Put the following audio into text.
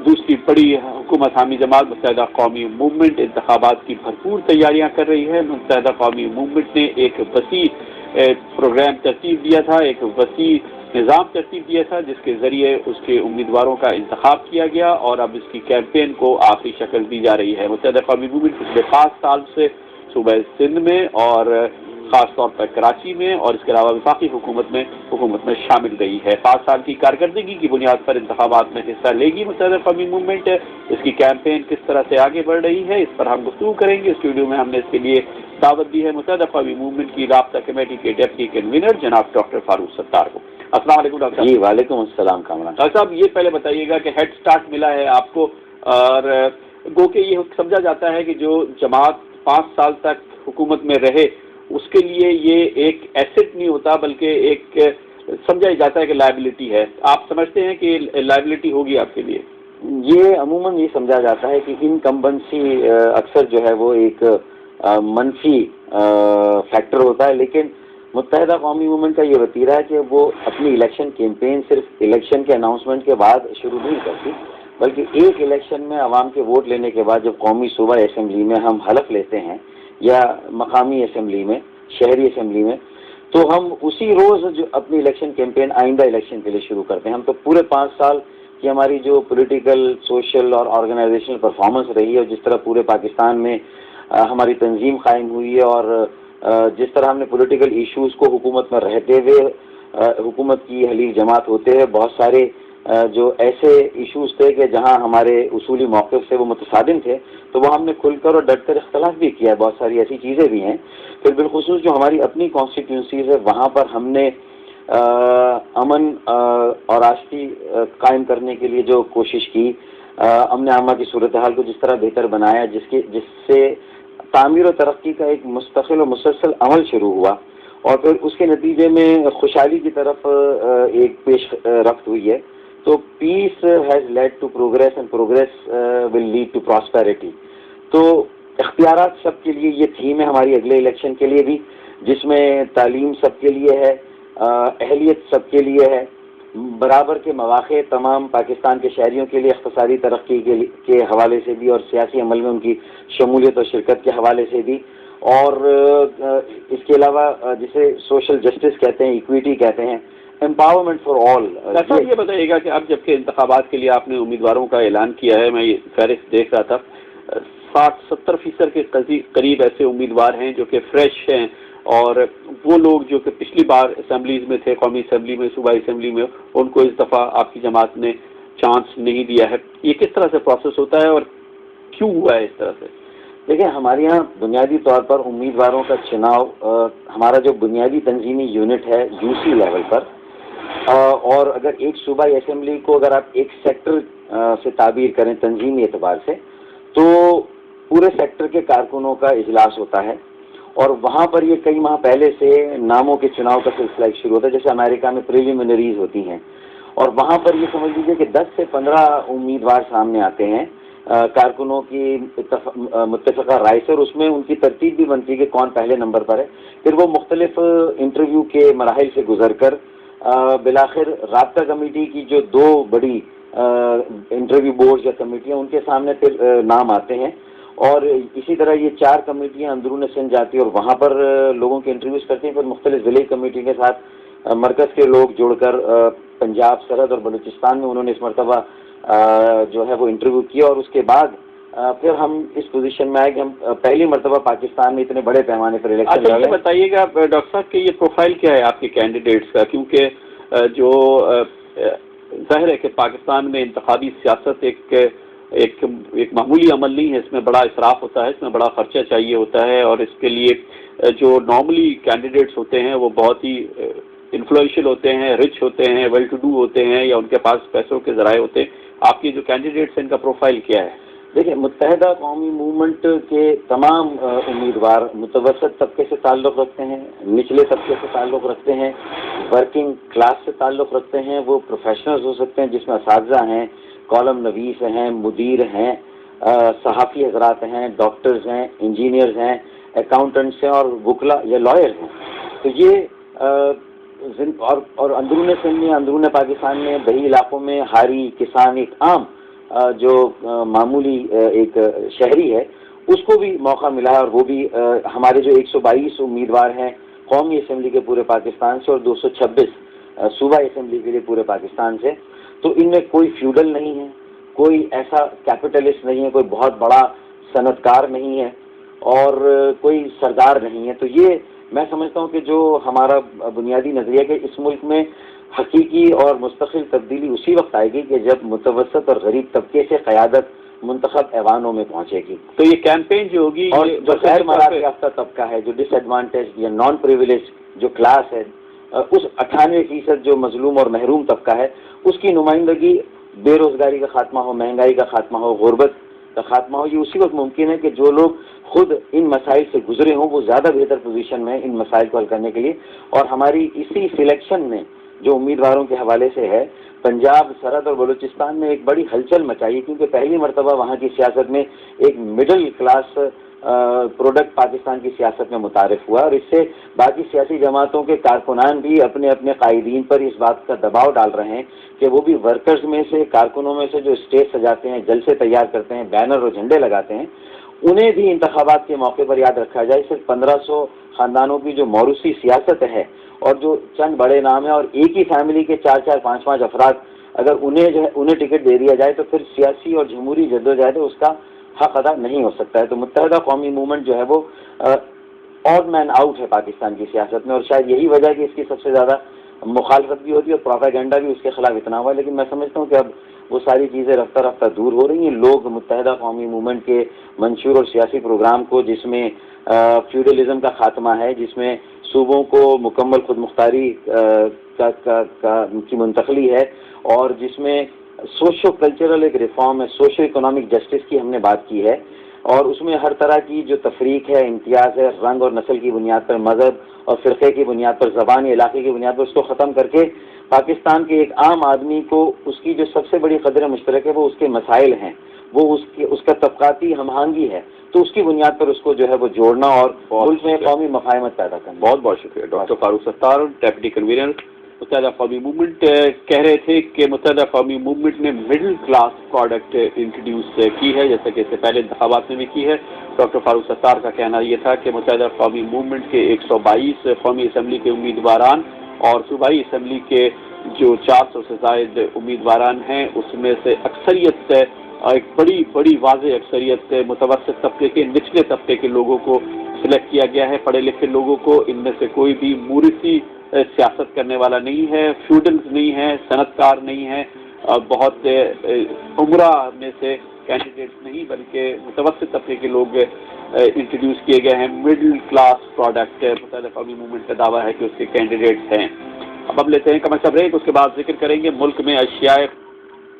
دوسری بڑی حکومت حامی جماعت متحدہ قومی موومنٹ انتخابات کی بھرپور تیاریاں کر رہی ہے. متحدہ قومی موومنٹ نے ایک وسیع پروگرام ترتیب دیا تھا، ایک وسیع نظام ترتیب دیا تھا جس کے ذریعے اس کے امیدواروں کا انتخاب کیا گیا اور اب اس کی کیمپین کو آخری شکل دی جا رہی ہے. متحدہ قومی موومنٹ پچھلے 5 سال سے صوبہ سندھ میں اور خاص طور پر کراچی میں اور اس کے علاوہ وفاقی حکومت میں شامل رہی ہے. 5 سال کی کارکردگی کی بنیاد پر انتخابات میں حصہ لے گی متحدہ قومی موومنٹ. اس کی کیمپین کس طرح سے آگے بڑھ رہی ہے اس پر ہم گفتگو کریں گے. اسٹوڈیو میں ہم نے اس کے لیے دعوت دی ہے متحدہ قومی موومنٹ کی رابطہ کمیٹی کے ڈپٹی کنوینر جناب ڈاکٹر فاروق ستار کو. السلام علیکم ڈاکٹر صاحب. جی وعلیکم السلام کامران ڈاکٹر صاحب یہ پہلے بتائیے گا کہ ہیڈ سٹارٹ ملا ہے آپ کو اور گو کہ یہ سمجھا جاتا ہے کہ جو جماعت 5 سال تک حکومت میں رہے اس کے لیے یہ ایک ایسٹ نہیں ہوتا بلکہ ایک سمجھا جاتا ہے کہ لائبلٹی ہے. آپ سمجھتے ہیں کہ لائبلٹی ہوگی آپ کے لیے؟ یہ عموماً یہ سمجھا جاتا ہے کہ انکمبنسی اکثر جو ہے وہ ایک منفی فیکٹر ہوتا ہے، لیکن متحدہ قومی موومنٹ کا یہ وتیرہ ہے کہ وہ اپنی الیکشن کیمپین صرف الیکشن کے اناؤنسمنٹ کے بعد شروع نہیں کرتی، بلکہ ایک الیکشن میں عوام کے ووٹ لینے کے بعد جب قومی صوبہ اسمبلی میں ہم حلف لیتے ہیں یا مقامی اسمبلی میں، شہری اسمبلی میں، تو ہم اسی روز جو اپنی الیکشن کیمپین آئندہ الیکشن کے لیے شروع کرتے ہیں. ہم تو پورے 5 سال کی ہماری جو پولیٹیکل، سوشل اور آرگنائزیشنل پرفارمنس رہی ہے اور جس طرح پورے پاکستان میں ہماری تنظیم قائم ہوئی ہے اور جس طرح ہم نے پولیٹیکل ایشوز کو حکومت میں رہتے ہوئے حکومت کی حلیف جماعت ہوتے ہوئے بہت سارے جو ایسے ایشوز تھے کہ جہاں ہمارے اصولی موقف سے وہ متصادم تھے تو وہ ہم نے کھل کر اور ڈٹ کر اختلاف بھی کیا ہے. بہت ساری ایسی چیزیں بھی ہیں. پھر بالخصوص جو ہماری اپنی کانسٹیٹیوئنسیز ہے وہاں پر ہم نے امن اور آشتی قائم کرنے کے لیے جو کوشش کی، امن عامہ کی صورتحال کو جس طرح بہتر بنایا جس سے تعمیر و ترقی کا ایک مستقل و مسلسل عمل شروع ہوا اور پھر اس کے نتیجے میں خوشحالی کی طرف ایک پیش رفت ہوئی ہے. تو peace has led to progress and progress will lead to prosperity. تو اختیارات سب کے لیے یہ تھیم ہے ہماری اگلے الیکشن کے لیے بھی، جس میں تعلیم سب کے لیے ہے، اہلیت سب کے لیے ہے، برابر کے مواقع تمام پاکستان کے شہریوں کے لیے اقتصادی ترقی کے حوالے سے بھی اور سیاسی عمل میں ان کی شمولیت اور شرکت کے حوالے سے بھی، اور اس کے علاوہ جسے سوشل جسٹس کہتے ہیں، ایکویٹی کہتے ہیں، امپاورمنٹ فار آل. ایسا یہ بتائیے گا کہ اب جبکہ انتخابات کے لیے آپ نے امیدواروں کا اعلان کیا ہے، میں یہ فہرست دیکھ رہا تھا، 60-70% کے قریب ایسے امیدوار ہیں جو کہ فریش ہیں اور وہ لوگ جو کہ پچھلی بار اسمبلیز میں تھے، قومی اسمبلی میں، صوبائی اسمبلی میں، ان کو اس دفعہ آپ کی جماعت نے چانس نہیں دیا ہے. یہ کس طرح سے پروسیس ہوتا ہے اور کیوں ہوا ہے اس طرح سے؟ دیکھیں ہمارے یہاں بنیادی طور پر امیدواروں کا چناؤ ہمارا جو بنیادی تنظیمی یونٹ ہے یوسی لیول پر، اور اگر ایک صوبائی اسمبلی کو اگر آپ ایک سیکٹر سے تعبیر کریں تنظیمی اعتبار سے، تو پورے سیکٹر کے کارکنوں کا اجلاس ہوتا ہے اور وہاں پر یہ کئی ماہ پہلے سے ناموں کے چناؤ کا سلسلہ شروع ہوتا ہے. جیسے امریکہ میں پریلیمنریز ہوتی ہیں اور وہاں پر یہ سمجھ لیجیے کہ 10 سے 15 امیدوار سامنے آتے ہیں کارکنوں کی متفقہ رائے سے، اور اس میں ان کی ترتیب بھی بنتی ہے کہ کون پہلے نمبر پر ہے. پھر وہ مختلف انٹرویو کے مراحل سے گزر کر بالآخر رابطہ کمیٹی کی جو 2 بڑی انٹرویو بورڈ یا کمیٹیاں ان کے سامنے پھر نام آتے ہیں، اور اسی طرح یہ 4 کمیٹیاں اندرون سندھ جاتی ہیں اور وہاں پر لوگوں کے انٹرویوز کرتے ہیں. پھر مختلف ضلعی کمیٹی کے ساتھ مرکز کے لوگ جوڑ کر پنجاب، سرحد اور بلوچستان میں انہوں نے اس مرتبہ جو ہے وہ انٹرویو کیا، اور اس کے بعد پھر ہم اس پوزیشن میں آئے کہ ہم پہلی مرتبہ پاکستان میں اتنے بڑے پیمانے پر الیکشن لڑ رہے ہیں. بتائیے گا ڈاکٹر صاحب کہ یہ پروفائل کیا ہے آپ کے کینڈیڈیٹس کا، کیونکہ جو ظاہر ہے کہ پاکستان میں انتخابی سیاست ایک معمولی عمل نہیں ہے، اس میں بڑا اسراف ہوتا ہے، اس میں بڑا خرچہ چاہیے ہوتا ہے، اور اس کے لیے جو نارملی کینڈیڈیٹس ہوتے ہیں وہ بہت ہی انفلوئنشل ہوتے ہیں، رچ ہوتے ہیں، ویل ٹو ڈو ہوتے ہیں، یا ان کے پاس پیسوں کے ذرائع ہوتے ہیں. آپ کے جو کینڈیڈیٹس ہیں ان کا پروفائل کیا ہے؟ دیکھیں متحدہ قومی موومنٹ کے تمام امیدوار متوسط طبقے سے تعلق رکھتے ہیں، نچلے طبقے سے تعلق رکھتے ہیں، ورکنگ کلاس سے تعلق رکھتے ہیں. وہ پروفیشنلز ہو سکتے ہیں جس میں اساتذہ ہیں، کالم نویس ہیں، مدیر ہیں، صحافی حضرات ہیں، ڈاکٹرز ہیں، انجینئرز ہیں، اکاؤنٹنٹس ہیں اور وکلا یا لائرز ہیں. تو یہ اور اندرون سندھ میں، اندرون پاکستان میں دیہی علاقوں میں ہاری کسان ایک عام جو معمولی ایک شہری ہے اس کو بھی موقع ملا ہے، اور وہ بھی ہمارے جو 122 امیدوار ہیں قومی اسمبلی کے پورے پاکستان سے اور 226 صوبہ اسمبلی کے لیے پورے پاکستان سے، تو ان میں کوئی فیوڈل نہیں ہے، کوئی ایسا کیپٹلسٹ نہیں ہے، کوئی بہت بڑا صنعت کار نہیں ہے، اور کوئی سردار نہیں ہے۔ تو یہ میں سمجھتا ہوں کہ جو ہمارا بنیادی نظریہ کہ اس ملک میں حقیقی اور مستقل تبدیلی اسی وقت آئے گی کہ جب متوسط اور غریب طبقے سے قیادت منتخب ایوانوں میں پہنچے گی۔ تو یہ کیمپین جو ہوگی، اور جو غیر مراعات یافتہ طبقہ ہے، جو ڈس ایڈوانٹیج یا نان پریویلیج جو کلاس ہے، اس 98% جو مظلوم اور محروم طبقہ ہے، اس کی نمائندگی بے روزگاری کا خاتمہ ہو، مہنگائی کا خاتمہ ہو، غربت کا خاتمہ ہو، یہ اسی وقت ممکن ہے کہ جو لوگ خود ان مسائل سے گزرے ہوں وہ زیادہ بہتر پوزیشن میں ہیں ان مسائل کو حل کرنے کے لیے۔ اور ہماری اسی سلیکشن میں جو امیدواروں کے حوالے سے ہے، پنجاب، سرحد اور بلوچستان میں ایک بڑی ہلچل مچائی، کیونکہ پہلی مرتبہ وہاں کی سیاست میں ایک مڈل کلاس پروڈکٹ پاکستان کی سیاست میں متعارف ہوا، اور اس سے باقی سیاسی جماعتوں کے کارکنان بھی اپنے اپنے قائدین پر اس بات کا دباؤ ڈال رہے ہیں کہ وہ بھی ورکرز میں سے، کارکنوں میں سے جو اسٹیج سجاتے ہیں، جلسے تیار کرتے ہیں، بینر اور جھنڈے لگاتے ہیں، انہیں بھی انتخابات کے موقع پر یاد رکھا جائے۔ صرف 1500 خاندانوں کی جو موروثی سیاست ہے اور جو چند بڑے نام ہیں، اور ایک ہی فیملی کے 4-4 5-5 افراد، اگر انہیں ٹکٹ دے دیا جائے تو پھر سیاسی اور جمہوری جدوجہد اس کا حق ادا نہیں ہو سکتا ہے۔ تو متحدہ قومی موومنٹ جو ہے وہ آڈ مین آؤٹ ہے پاکستان کی سیاست میں، اور شاید یہی وجہ ہے کہ اس کی سب سے زیادہ مخالفت بھی ہوتی ہے اور پروپیگنڈا بھی اس کے خلاف اتنا ہوا ہے۔ لیکن میں سمجھتا ہوں کہ اب وہ ساری چیزیں رفتہ رفتہ دور ہو رہی ہیں۔ لوگ متحدہ قومی موومنٹ کے منشور اور سیاسی پروگرام کو، جس میں فیوڈلزم کا خاتمہ ہے، جس میں صوبوں کو مکمل خود مختاری کی منتقلی ہے، اور جس میں سوشو کلچرل ایک ریفارم ہے، سوشو اکنامک جسٹس کی ہم نے بات کی ہے، اور اس میں ہر طرح کی جو تفریق ہے، امتیاز ہے، رنگ اور نسل کی بنیاد پر، مذہب اور فرقے کی بنیاد پر، زبان یا علاقے کی بنیاد پر، اس کو ختم کر کے پاکستان کے ایک عام آدمی کو اس کی جو سب سے بڑی قدر مشترک ہے وہ اس کے مسائل ہیں، وہ اس کا طبقاتی ہم آہنگی ہے، تو اس کی بنیاد پر اس کو جو ہے وہ جوڑنا اور ملک میں قومی مفاہمت پیدا کرنا۔ بہت بہت شکریہ doctor Farooq Sattar, deputy convener متحدہ قومی موومنٹ۔ کہہ رہے تھے کہ متحدہ قومی موومنٹ نے مڈل کلاس پروڈکٹ انٹروڈیوس کی ہے، جیسا کہ اس سے پہلے انتخابات میں بھی کی ہے۔ ڈاکٹر فاروق ستار کا کہنا یہ تھا کہ متحدہ قومی موومنٹ کے 122 قومی اسمبلی کے امیدواران اور صوبائی اسمبلی کے جو 400 سے زائد امیدواران ہیں، اس میں سے اکثریت، ایک بڑی واضح اکثریت متوسط طبقے کے، نچلے طبقے کے لوگوں کو سلیکٹ کیا گیا ہے، پڑھے لکھے لوگوں کو۔ ان میں سے کوئی بھی مورثی سیاست کرنے والا نہیں ہے، فیوڈلز نہیں ہے، صنعت کار نہیں ہے، بہت عمرہ میں سے کینڈیڈیٹس نہیں، بلکہ متوسط طبقے کے لوگ انٹروڈیوس کیے گئے ہیں۔ مڈل کلاس پروڈکٹ متحدہ قومی موومنٹ کا دعویٰ ہے کہ اس کے کینڈیڈیٹس ہیں۔ اب ہم لیتے ہیں کمرشل بریک، اس کے بعد ذکر کریں گے ملک میں اشیاء